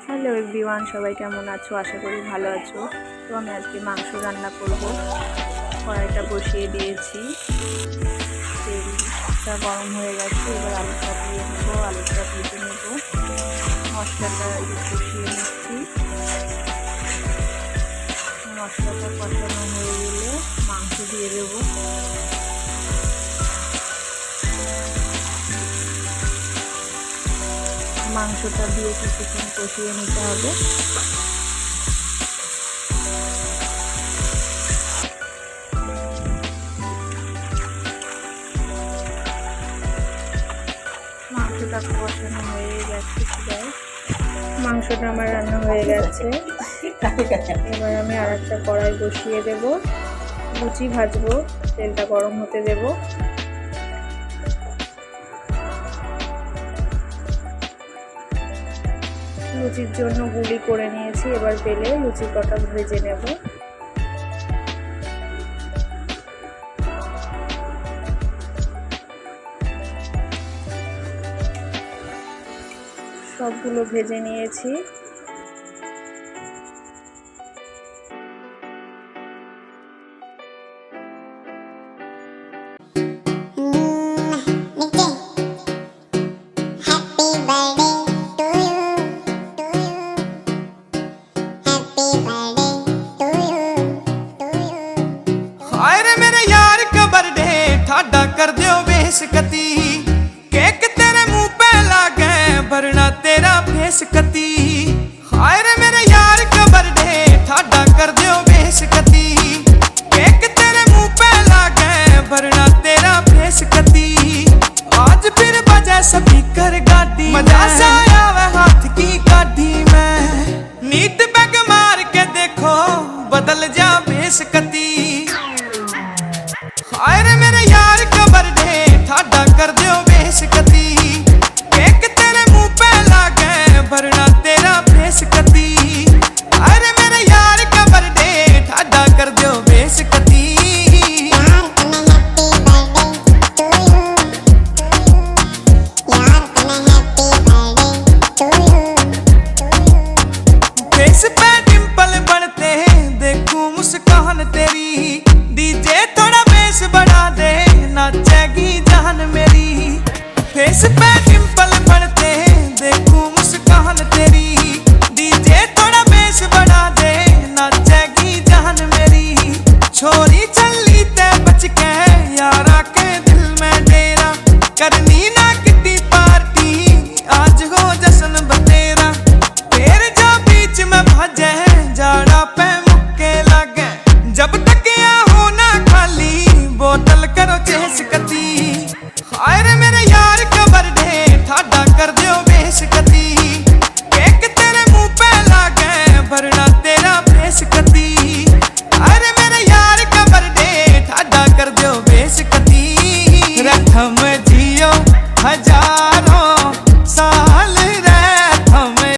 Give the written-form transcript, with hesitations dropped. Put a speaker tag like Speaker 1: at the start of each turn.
Speaker 1: Hello everyone, সবাই কেমন আছো? আশা করি ভালো আছো। তো আমি আজকে মাংস রান্না করব। কড়াইটা বসিয়ে দিয়েছি, তেলটা গরম হয়ে গেছে। এবার আলুটা দিয়ে নেবো, আলুটা ভেজে নেব। মশলাটা কষিয়ে নিচ্ছি। মশলাটা কষানো হয়ে গেলে মাংস দিয়ে দেবো। মাংসটা দিয়ে কিছুক্ষণ কষিয়ে নিতে হবে। মাংসটা কষানো হয়ে গেছে, মাংসটা আমার রান্না হয়ে গেছে। এবার আমি আর একটা কড়াই বসিয়ে দেব, লুচি ভাজবো। তেলটা গরম হতে দেব। লুচির জন্য গুলি করে নিয়েছি, এবার বেলে লুচি কটা ভেজে নেব। সবগুলো ভেজে নিয়েছি।
Speaker 2: कर दियो बेसकती केक तेरे मुंह पे लागे भरना तेरा फेस कती। हाय रे